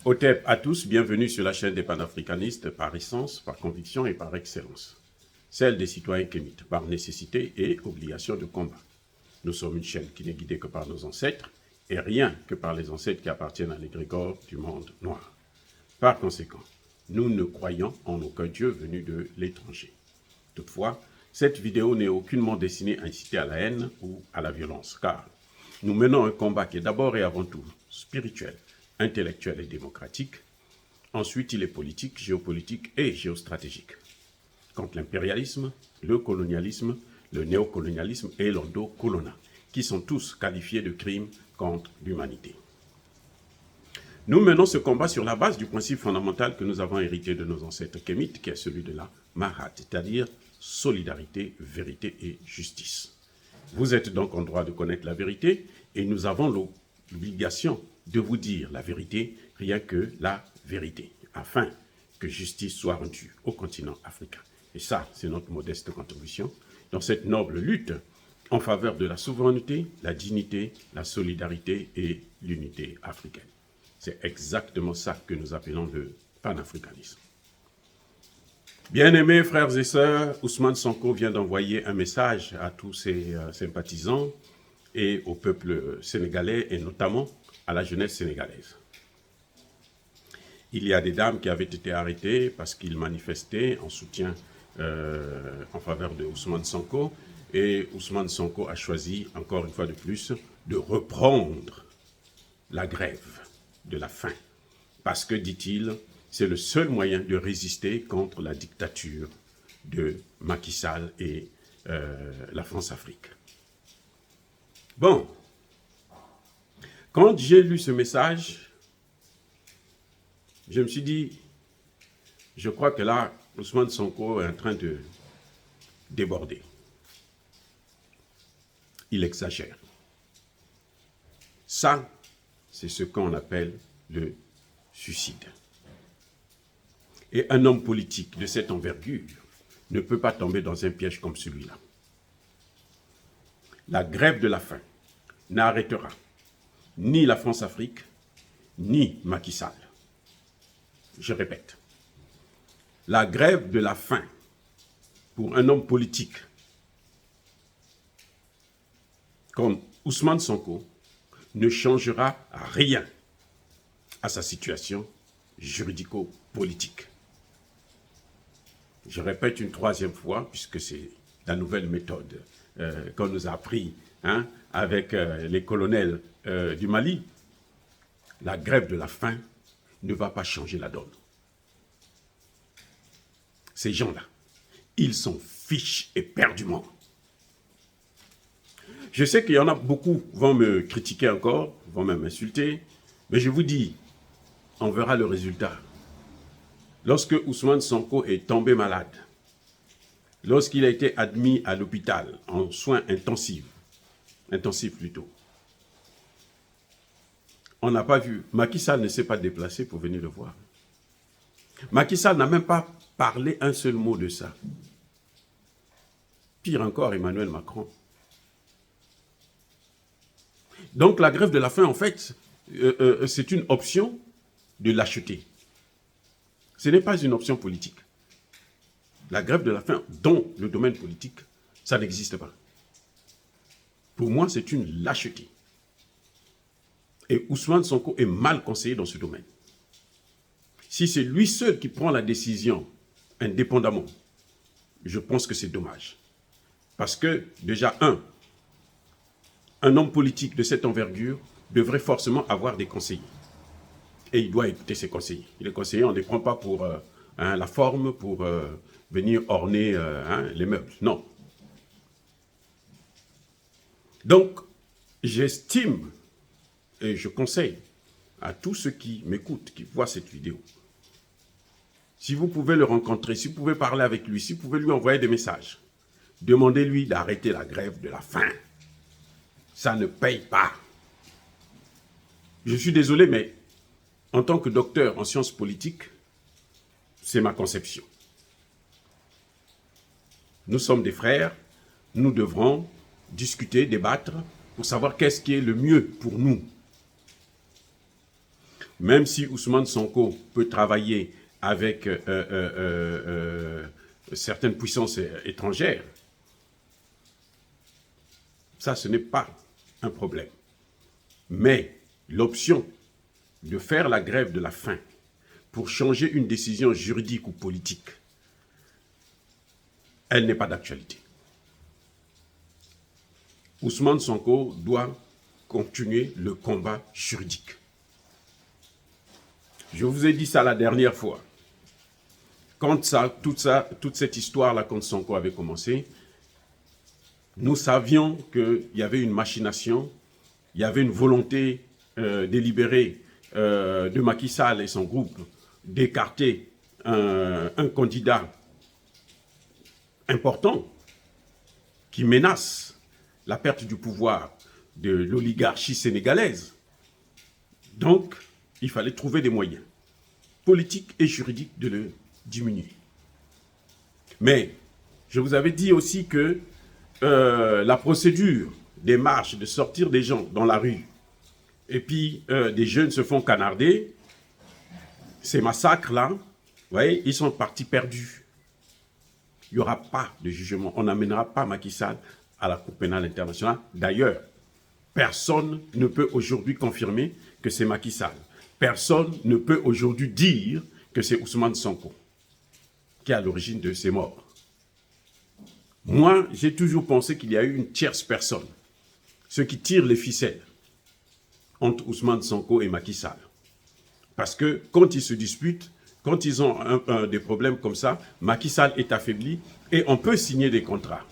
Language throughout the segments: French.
Otep à tous, bienvenue sur la chaîne des panafricanistes par essence, par conviction et par excellence. Celle des citoyens kémites, par nécessité et obligation de combat. Nous sommes une chaîne qui n'est guidée que par nos ancêtres et rien que par les ancêtres qui appartiennent à l'égrégore du monde noir. Par conséquent, nous ne croyons en aucun Dieu venu de l'étranger. Toutefois, cette vidéo n'est aucunement destinée à inciter à la haine ou à la violence, car nous menons un combat qui est d'abord et avant tout spirituel, intellectuel et démocratique. Ensuite, il est politique, géopolitique et géostratégique. Contre l'impérialisme, le colonialisme, le néocolonialisme et l'endocolonat, qui sont tous qualifiés de crimes contre l'humanité. Nous menons ce combat sur la base du principe fondamental que nous avons hérité de nos ancêtres kémites, qui est celui de la Mahat, c'est-à-dire solidarité, vérité et justice. Vous êtes donc en droit de connaître la vérité et nous avons l'obligation de vous dire la vérité, rien que la vérité, afin que justice soit rendue au continent africain. Et ça, c'est notre modeste contribution dans cette noble lutte en faveur de la souveraineté, la dignité, la solidarité et l'unité africaine. C'est exactement ça que nous appelons le panafricanisme. Bien-aimés frères et sœurs, Ousmane Sonko vient d'envoyer un message à tous ses sympathisants et au peuple sénégalais et notamment à la jeunesse sénégalaise. Il y a des dames qui avaient été arrêtées parce qu'ils manifestaient en soutien en faveur de Ousmane Sonko, et Ousmane Sonko a choisi, encore une fois de plus, de reprendre la grève de la faim. Parce que, dit-il, c'est le seul moyen de résister contre la dictature de Macky Sall et la France-Afrique. Bon, quand j'ai lu ce message, je me suis dit, je crois que là, Ousmane Sonko est en train de déborder. Il exagère. Ça, c'est ce qu'on appelle le suicide. Et un homme politique de cette envergure ne peut pas tomber dans un piège comme celui-là. La grève de la faim n'arrêtera ni la France-Afrique, ni Macky Sall. Je répète, la grève de la faim pour un homme politique comme Ousmane Sonko ne changera rien à sa situation juridico-politique. Je répète une troisième fois, puisque c'est la nouvelle méthode qu'on nous a appris avec les colonels du Mali. La grève de la faim ne va pas changer la donne. Ces gens-là, ils s'en fichent éperdument. Je sais qu'il y en a beaucoup qui vont me critiquer encore, vont même m'insulter, mais je vous dis, on verra le résultat. Lorsque Ousmane Sonko est tombé malade, lorsqu'il a été admis à l'hôpital en soins intensifs plutôt, on n'a pas vu. Macky Sall ne s'est pas déplacé pour venir le voir. Macky Sall n'a même pas parlé un seul mot de ça. Pire encore, Emmanuel Macron. Donc la grève de la faim, en fait, c'est une option de lâcheté. Ce n'est pas une option politique. La grève de la faim, dans le domaine politique, ça n'existe pas. Pour moi, c'est une lâcheté. Et Ousmane Sonko est mal conseillé dans ce domaine. Si c'est lui seul qui prend la décision indépendamment, je pense que c'est dommage. Parce que, déjà, un homme politique de cette envergure devrait forcément avoir des conseillers. Et il doit écouter ses conseillers. Les conseillers, on ne les prend pas pour la forme, pour venir orner les meubles. Non. Donc, j'estime et je conseille à tous ceux qui m'écoutent, qui voient cette vidéo, si vous pouvez le rencontrer, si vous pouvez parler avec lui, si vous pouvez lui envoyer des messages, demandez-lui d'arrêter la grève de la faim. Ça ne paye pas. Je suis désolé, mais en tant que docteur en sciences politiques, c'est ma conception. Nous sommes des frères, nous devrons discuter, débattre, pour savoir qu'est-ce qui est le mieux pour nous. même si Ousmane Sonko peut travailler avec certaines puissances étrangères, ça, ce n'est pas un problème. Mais l'option de faire la grève de la faim pour changer une décision juridique ou politique, elle n'est pas d'actualité. Ousmane Sonko doit continuer le combat juridique. Je vous ai dit ça la dernière fois. Quand toute cette histoire-là contre Sonko avait commencé, nous savions qu'il y avait une machination, il y avait une volonté délibérée de Macky Sall et son groupe d'écarter un candidat important qui menace la perte du pouvoir de l'oligarchie sénégalaise. Donc, il fallait trouver des moyens politiques et juridiques de le diminuer. Mais je vous avais dit aussi que la procédure des marches, de sortir des gens dans la rue, et puis des jeunes se font canarder, ces massacres-là, vous voyez, ils sont partis perdus. Il n'y aura pas de jugement. On n'amènera pas Macky Sall à la Cour pénale internationale. D'ailleurs, personne ne peut aujourd'hui confirmer que c'est Macky Sall. Personne ne peut aujourd'hui dire que c'est Ousmane Sonko qui est à l'origine de ces morts. Moi, j'ai toujours pensé qu'il y a eu une tierce personne, ceux qui tirent les ficelles entre Ousmane Sonko et Macky Sall. Parce que quand ils se disputent, quand ils ont des problèmes comme ça, Macky Sall est affaibli et on peut signer des contrats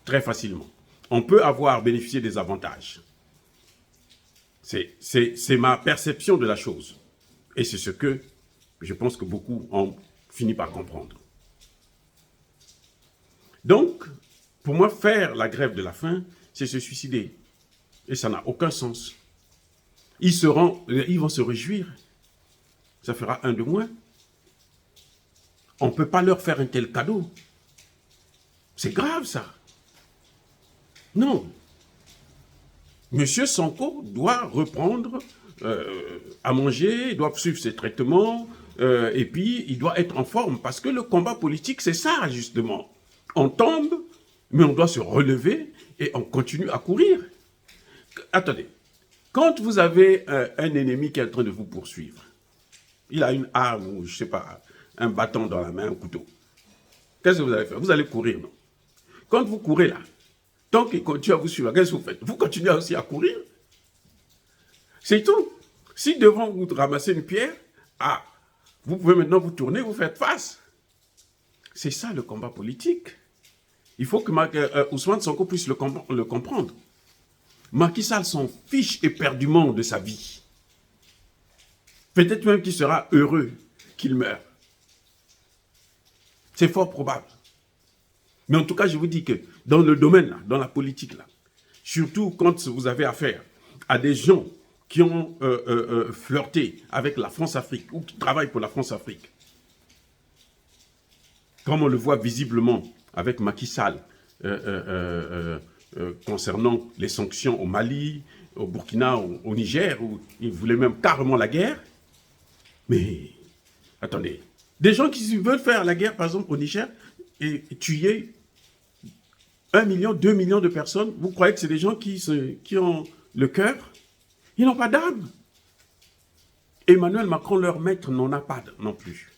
très facilement. On peut avoir bénéficié des avantages. C'est ma perception de la chose. Et c'est ce que je pense que beaucoup ont fini par comprendre. Donc, pour moi, faire la grève de la faim, c'est se suicider. Et ça n'a aucun sens. Ils vont se réjouir. Ça fera un de moins. On ne peut pas leur faire un tel cadeau. C'est grave, ça. Non. Monsieur Sonko doit reprendre à manger, il doit suivre ses traitements, et puis il doit être en forme. Parce que le combat politique, c'est ça, justement. On tombe, mais on doit se relever et on continue à courir. Attendez. Quand vous avez un ennemi qui est en train de vous poursuivre, il a une arme ou, je ne sais pas, un bâton dans la main, un couteau. Qu'est-ce que vous allez faire? Vous allez courir, non? Quand vous courez là, tant qu'il continue à vous suivre, qu'est-ce que vous faites? Vous continuez aussi à courir. C'est tout. Si devant vous ramassez une pierre, vous pouvez maintenant vous tourner, vous faites face. C'est ça le combat politique. Il faut que Ousmane Sonko puisse le comprendre. Macky Sall s'en fiche éperdument de sa vie. Peut-être même qu'il sera heureux qu'il meure. C'est fort probable. Mais en tout cas, je vous dis que dans le domaine, là, dans la politique, là, surtout quand vous avez affaire à des gens qui ont flirté avec la France-Afrique ou qui travaillent pour la France-Afrique, comme on le voit visiblement avec Macky Sall concernant les sanctions au Mali, au Burkina, au Niger, où il voulait même carrément la guerre. Mais, attendez, des gens qui veulent faire la guerre, par exemple, au Niger, et tuer 1 million, 2 millions de personnes, vous croyez que c'est des gens qui ont le cœur? Ils n'ont pas d'âme. Emmanuel Macron, leur maître, n'en a pas non plus.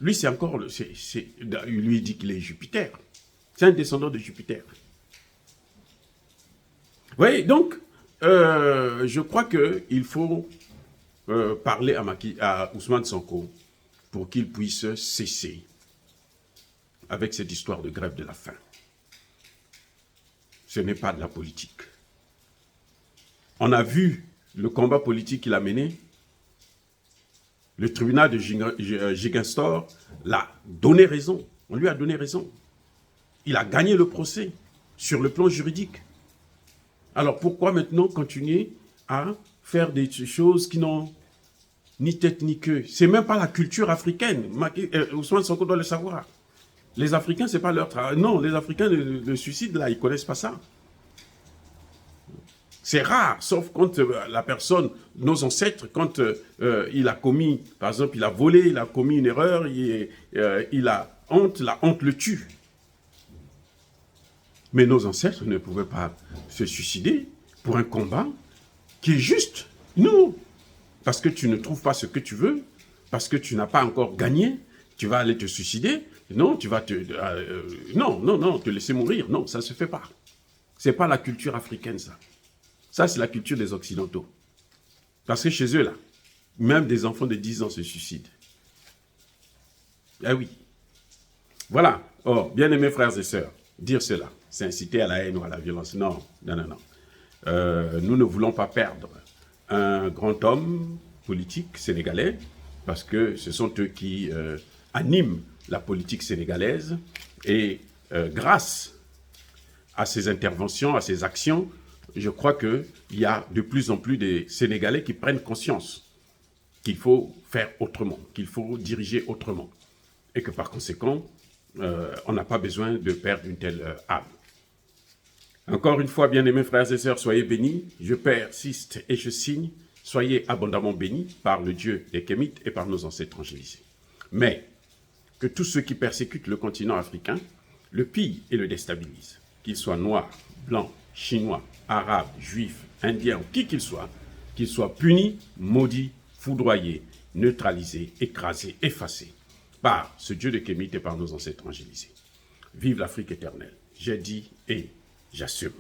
Lui, c'est encore, lui dit qu'il est Jupiter. C'est un descendant de Jupiter. Vous voyez, donc, je crois qu'il faut parler à Ousmane Sonko pour qu'il puisse cesser avec cette histoire de grève de la faim. Ce n'est pas de la politique. On a vu le combat politique qu'il a mené. Le tribunal de Ziguinchor l'a donné raison. On lui a donné raison. Il a gagné le procès sur le plan juridique. Alors pourquoi maintenant continuer à faire des choses qui n'ont ni tête ni queue? C'est même pas la culture africaine. Ousmane Sonko doit le savoir. Les Africains, c'est pas leur travail. Non, les Africains, le suicide, là, ils connaissent pas ça. C'est rare, sauf quand la personne, nos ancêtres, quand il a commis, par exemple, il a volé, il a commis une erreur, il a honte, la honte le tue. Mais nos ancêtres ne pouvaient pas se suicider pour un combat qui est juste. Non, parce que tu ne trouves pas ce que tu veux, parce que tu n'as pas encore gagné, tu vas aller te suicider. Non, tu vas te... non, te laisser mourir. Non, ça ne se fait pas. Ce n'est pas la culture africaine, ça. Ça, c'est la culture des Occidentaux. Parce que chez eux, là, même des enfants de 10 ans se suicident. Ah oui. Voilà. Oh, bien-aimés frères et sœurs, dire cela, c'est inciter à la haine ou à la violence. Non. Nous ne voulons pas perdre un grand homme politique sénégalais, parce que ce sont eux qui animent la politique sénégalaise. Et grâce à ces interventions, à ces actions, je crois qu'il y a de plus en plus de Sénégalais qui prennent conscience qu'il faut faire autrement, qu'il faut diriger autrement. Et que par conséquent, on n'a pas besoin de perdre une telle âme. Encore une fois, bien-aimés frères et sœurs, soyez bénis. Je persiste et je signe. Soyez abondamment bénis par le Dieu des Kémites et par nos ancêtres angélisés. Mais que tous ceux qui persécutent le continent africain le pillent et le déstabilisent, qu'ils soient noirs, blancs, chinois, arabes, juifs, indiens ou qui qu'ils soient punis, maudits, foudroyés, neutralisés, écrasés, effacés par ce Dieu de Kémite et par nos ancêtres angélisés. Vive l'Afrique éternelle. J'ai dit et j'assume.